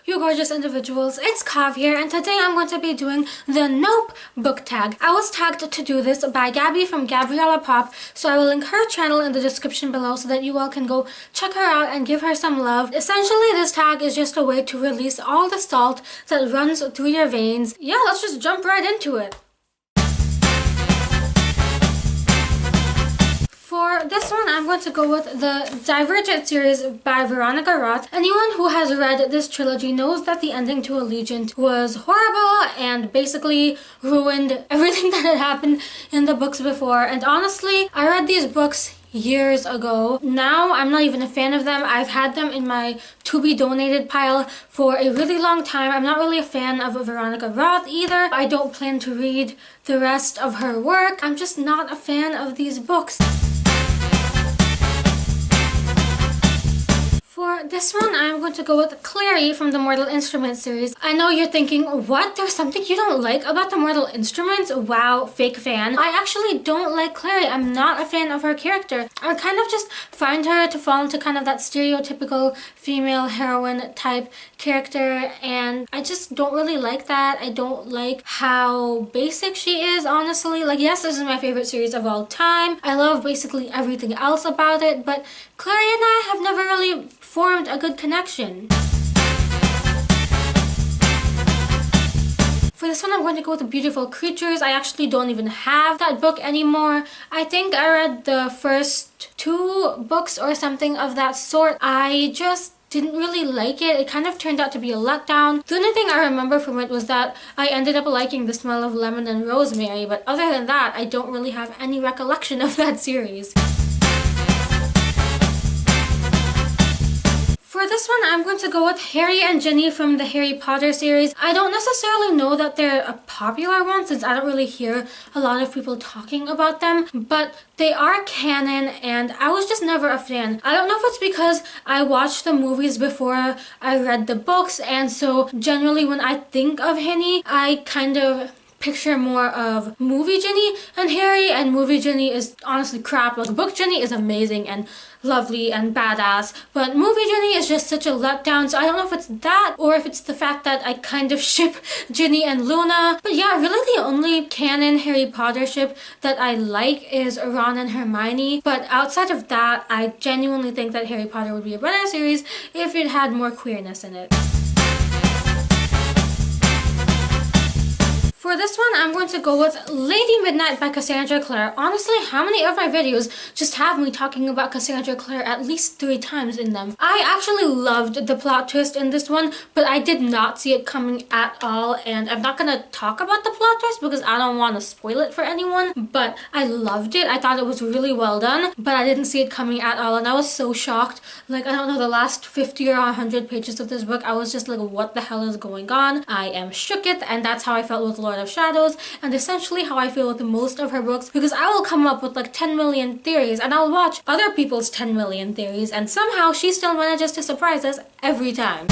you gorgeous individuals, it's Kav here, and today I'm going to be doing the Nope book tag. I was tagged to do this by Gabby from Gabriella Pop, so I will link her channel in the description below so that you all can go check her out and give her some love. Essentially, this tag is just a way to release all the salt that runs through your veins. Yeah, let's just jump right into it. For this one, I'm going to go with the Divergent series by Veronica Roth. Anyone who has read this trilogy knows that the ending to Allegiant was horrible and basically ruined everything that had happened in the books before. And honestly, I read these books years ago. Now, I'm not even a fan of them. I've had them in my to-be-donated pile for a really long time. I'm not really a fan of Veronica Roth either. I don't plan to read the rest of her work. I'm just not a fan of these books. For this one, I'm going to go with Clary from the Mortal Instruments series. I know you're thinking, what? There's something you don't like about the Mortal Instruments? Wow, fake fan. I actually don't like Clary. I'm not a fan of her character. I kind of just find her to fall into kind of that stereotypical female heroine type character, and I just don't really like that. I don't like how basic she is, honestly. Like, yes, this is my favorite series of all time. I love basically everything else about it, but Clary and I have never really formed a good connection. For this one, I'm going to go with the Beautiful Creatures. I actually don't even have that book anymore. I think I read the first 2 books or something of that sort. I just didn't really like it. It kind of turned out to be a letdown. The only thing I remember from it was that I ended up liking the smell of lemon and rosemary, but other than that, I don't really have any recollection of that series. For this one, I'm going to go with Harry and Ginny from the Harry Potter series. I don't necessarily know that they're a popular one since I don't really hear a lot of people talking about them, but they are canon and I was just never a fan. I don't know if it's because I watched the movies before I read the books, and so generally when I think of Henny, I kind of picture more of movie Ginny and Harry, and movie Ginny is honestly crap. Like, book Ginny is amazing and lovely and badass, but movie Ginny is just such a letdown. So I don't know if it's that or if it's the fact that I kind of ship Ginny and Luna. But yeah, really the only canon Harry Potter ship that I like is Ron and Hermione. But outside of that, I genuinely think that Harry Potter would be a better series if it had more queerness in it. For this one, I'm going to go with Lady Midnight by Cassandra Clare. Honestly, how many of my videos just have me talking about Cassandra Clare at least 3 times in them? I actually loved the plot twist in this one, but I did not see it coming at all, and I'm not gonna talk about the plot twist because I don't want to spoil it for anyone, but I loved it. I thought it was really well done, but I didn't see it coming at all, and I was so shocked. Like, I don't know, the last 50 or 100 pages of this book, I was just like, what the hell is going on? I am shooketh, and that's how I felt with Lord of Shadows, and essentially how I feel with most of her books, because I will come up with like 10 million theories and I'll watch other people's 10 million theories, and somehow she still manages to surprise us every time.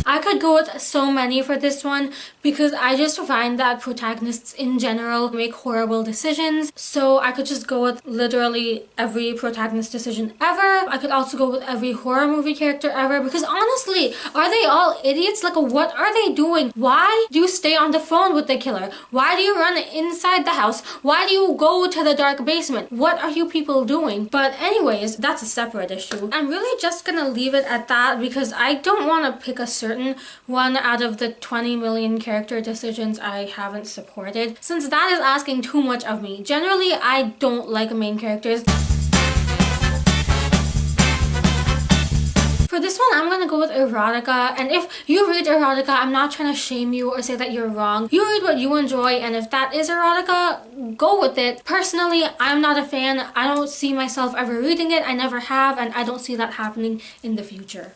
I could go with so many for this one because I just find that protagonists in general make horrible decisions. So I could just go with literally every protagonist decision ever. I could also go with every horror movie character ever, because honestly, are they all idiots? Like, what are they doing? Why do you stay on the phone with the killer? Why do you run inside the house? Why do you go to the dark basement? What are you people doing? But anyways, that's a separate issue. I'm really just gonna leave it at that because I don't want to pick a certain one out of the 20 million character decisions I haven't supported, since that is asking too much of me. Generally, I don't like main characters. For this one, I'm gonna go with erotica, and if you read erotica, I'm not trying to shame you or say that you're wrong. You read what you enjoy, and if that is erotica, go with it. Personally, I'm not a fan. I don't see myself ever reading it. I never have, and I don't see that happening in the future.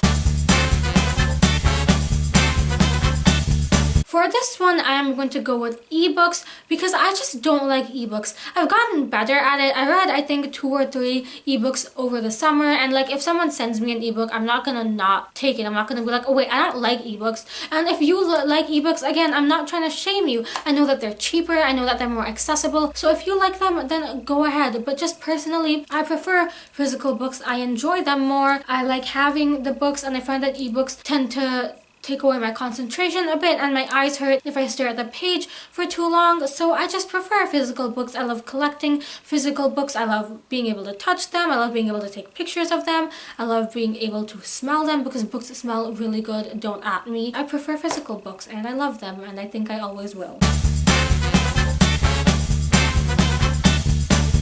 For this one, I am going to go with ebooks because I just don't like ebooks. I've gotten better at it. I read, I think, 2 or 3 ebooks over the summer, and like if someone sends me an ebook, I'm not gonna not take it. I'm not gonna be like, oh wait, I don't like ebooks. And if you like ebooks, again, I'm not trying to shame you. I know that they're cheaper, I know that they're more accessible, so if you like them, then go ahead. But just personally, I prefer physical books. I enjoy them more. I like having the books, and I find that ebooks tend to take away my concentration a bit, and my eyes hurt if I stare at the page for too long. So I just prefer physical books. I love collecting physical books. I love being able to touch them. I love being able to take pictures of them. I love being able to smell them because books smell really good. Don't at me. I prefer physical books and I love them, and I think I always will.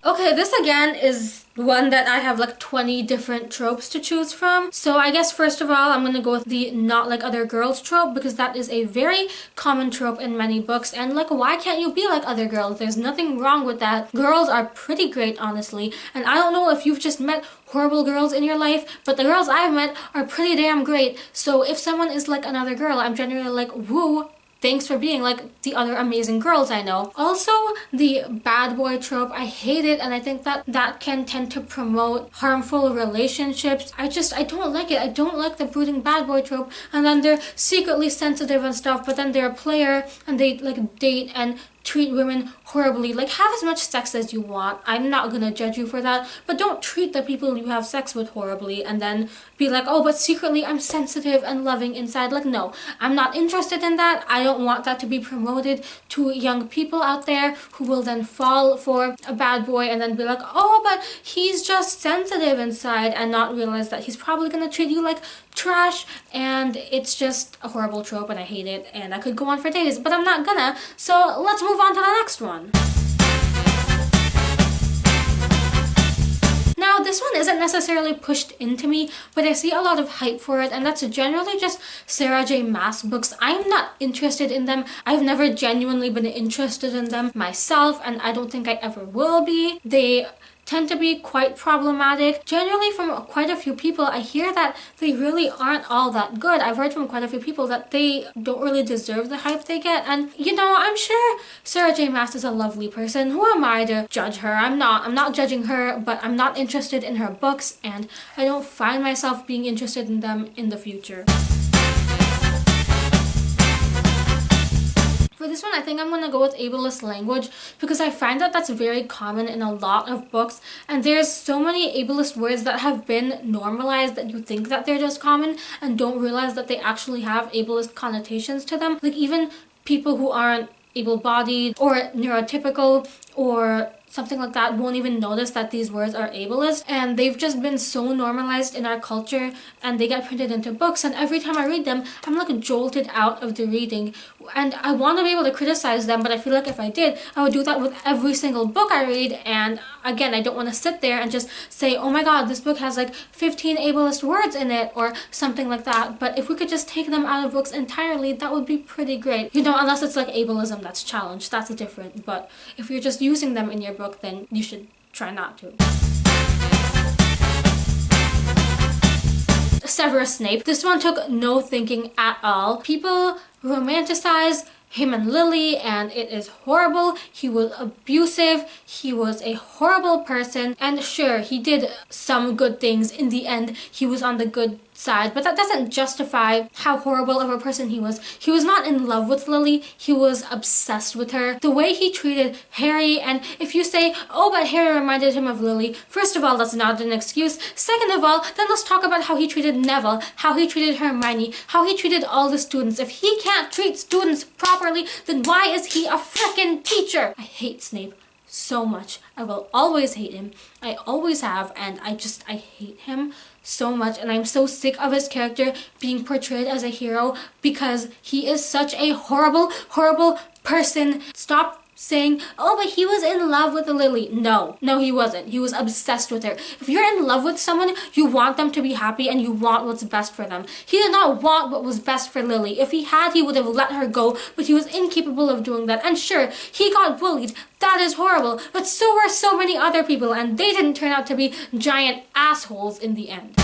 Okay, this again is one that I have like 20 different tropes to choose from. So I guess first of all, I'm gonna go with the not like other girls trope, because that is a very common trope in many books. And like, why can't you be like other girls? There's nothing wrong with that. Girls are pretty great, honestly. And I don't know if you've just met horrible girls in your life, but the girls I've met are pretty damn great. So if someone is like another girl, I'm generally like, woo, thanks for being like the other amazing girls I know. Also, the bad boy trope, I hate it, and I think that that can tend to promote harmful relationships. I don't like it. I don't like the brooding bad boy trope, and then they're secretly sensitive and stuff, but then they're a player and they like date and treat women horribly. Like, have as much sex as you want. I'm not gonna judge you for that, but don't treat the people you have sex with horribly and then be like, oh, but secretly I'm sensitive and loving inside. Like, no, I'm not interested in that. I don't want that to be promoted to young people out there who will then fall for a bad boy and then be like, oh, but he's just sensitive inside, and not realize that he's probably gonna treat you like trash. And it's just a horrible trope, and I hate it, and I could go on for days, but I'm not gonna. So let's move on to the next one. Now, this one isn't necessarily pushed into me, but I see a lot of hype for it, and that's generally just Sarah J. Maas books. I'm not interested in them. I've never genuinely been interested in them myself, and I don't think I ever will be. They tend to be quite problematic. Generally, from quite a few people, I hear that they really aren't all that good. I've heard from quite a few people that they don't really deserve the hype they get, and you know, I'm sure Sarah J. Maas is a lovely person. Who am I to judge her? I'm not judging her, but I'm not interested in her books, and I don't find myself being interested in them in the future. For this one, I think I'm going to go with ableist language, because I find that that's very common in a lot of books, and there's so many ableist words that have been normalized that you think that they're just common and don't realize that they actually have ableist connotations to them. Like, even people who aren't able-bodied or neurotypical or something like that won't even notice that these words are ableist, and they've just been so normalized in our culture, and they get printed into books, and every time I read them, I'm like jolted out of the reading. And I want to be able to criticize them, but I feel like if I did, I would do that with every single book I read. And again, I don't want to sit there and just say, oh my god, this book has like 15 ableist words in it or something like that. But if we could just take them out of books entirely, that would be pretty great. You know, unless it's like ableism that's challenged, that's different. But if you're just using them in your book, then you should try not to. Severus Snape. This one took no thinking at all. People romanticize him and Lily, and it is horrible. He was abusive. He was a horrible person. And sure, he did some good things in the end. He was on the good side, but that doesn't justify how horrible of a person he was. He was not in love with Lily. He was obsessed with her. The way he treated Harry, and if you say, oh, but Harry reminded him of Lily, first of all, that's not an excuse. Second of all, then let's talk about how he treated Neville, how he treated Hermione, how he treated all the students. If he can't treat students properly, then why is he a frickin' teacher? I hate Snape so much. I will always hate him. I always have, and I hate him so much, and I'm so sick of his character being portrayed as a hero, because he is such a horrible, horrible person. Stop saying, oh, but he was in love with Lily. No, he wasn't. He was obsessed with her. If you're in love with someone, you want them to be happy and you want what's best for them. He did not want what was best for Lily. If he had, he would have let her go, but he was incapable of doing that. And sure, he got bullied. That is horrible. But so were so many other people, and they didn't turn out to be giant assholes in the end.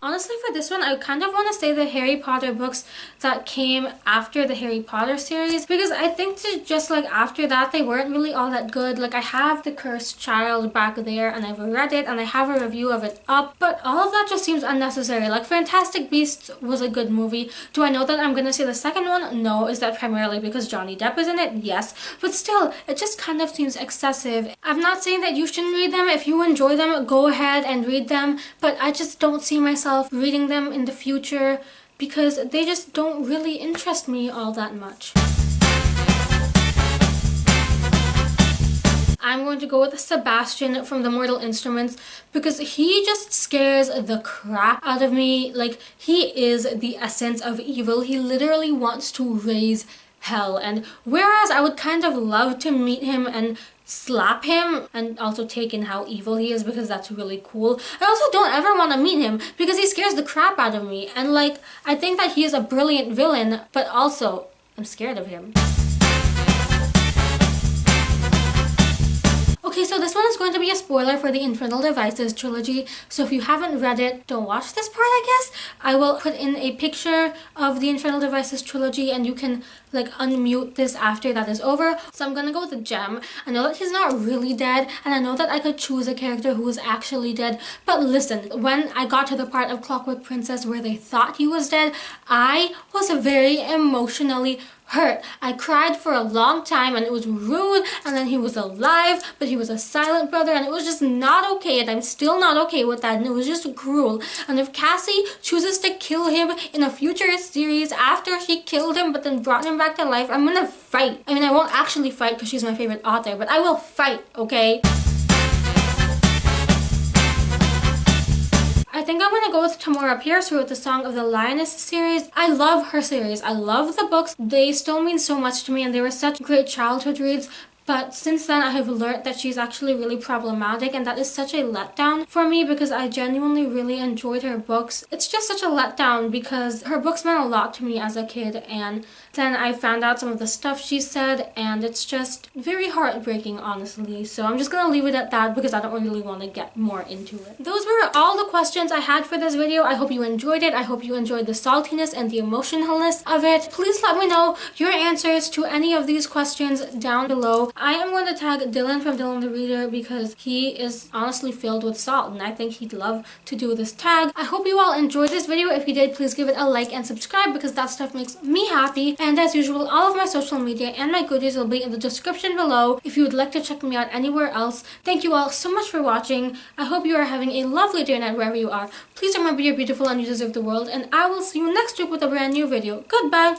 Honestly, for this one, I kind of want to say the Harry Potter books that came after the Harry Potter series, because I think that just like after that, they weren't really all that good. Like I have The Cursed Child back there and I've read it and I have a review of it up, but all of that just seems unnecessary. Like Fantastic Beasts was a good movie. Do I know that I'm gonna see the second one? No. Is that primarily because Johnny Depp is in it? Yes. But still, it just kind of seems excessive. I'm not saying that you shouldn't read them. If you enjoy them, go ahead and read them, but I just don't see myself reading them in the future because they just don't really interest me all that much. I'm going to go with Sebastian from The Mortal Instruments because he just scares the crap out of me. Like, he is the essence of evil. He literally wants to raise hell. And whereas I would kind of love to meet him and slap him and also take in how evil he is because that's really cool, I also don't ever want to meet him because he scares the crap out of me. And like, I think that he is a brilliant villain, but also I'm scared of him. Okay, so this one is going to be a spoiler for the Infernal Devices trilogy, so if you haven't read it, don't watch this part, I guess. I will put in a picture of the Infernal Devices trilogy and you can like unmute this after that is over. So I'm gonna go with Gem. I know that he's not really dead and I know that I could choose a character who is actually dead, but listen, when I got to the part of Clockwork Princess where they thought he was dead, I was very emotionally hurt. I cried for a long time and it was rude, and then he was alive but he was a silent brother and it was just not okay, and I'm still not okay with that, and it was just cruel. And if Cassie chooses to kill him in a future series after she killed him but then brought him back to life, I'm gonna fight. I mean, I won't actually fight because she's my favorite author, but I will fight, okay? I think I'm gonna go with Tamora Pierce, who wrote the Song of the Lioness series. I love her series. I love the books. They still mean so much to me and they were such great childhood reads. But since then, I have learned that she's actually really problematic, and that is such a letdown for me because I genuinely really enjoyed her books. It's just such a letdown because her books meant a lot to me as a kid, and then I found out some of the stuff she said, and it's just very heartbreaking, honestly. So I'm just gonna leave it at that because I don't really want to get more into it. Those were all the questions I had for this video. I hope you enjoyed it. I hope you enjoyed the saltiness and the emotionalness of it. Please let me know your answers to any of these questions down below. I am going to tag Dylan from Dylan the Reader because he is honestly filled with salt and I think he'd love to do this tag. I hope you all enjoyed this video. If you did, please give it a like and subscribe because that stuff makes me happy. And as usual, all of my social media and my goodies will be in the description below if you would like to check me out anywhere else. Thank you all so much for watching. I hope you are having a lovely day or night wherever you are. Please remember you're beautiful and you deserve the world, and I will see you next week with a brand new video. Goodbye!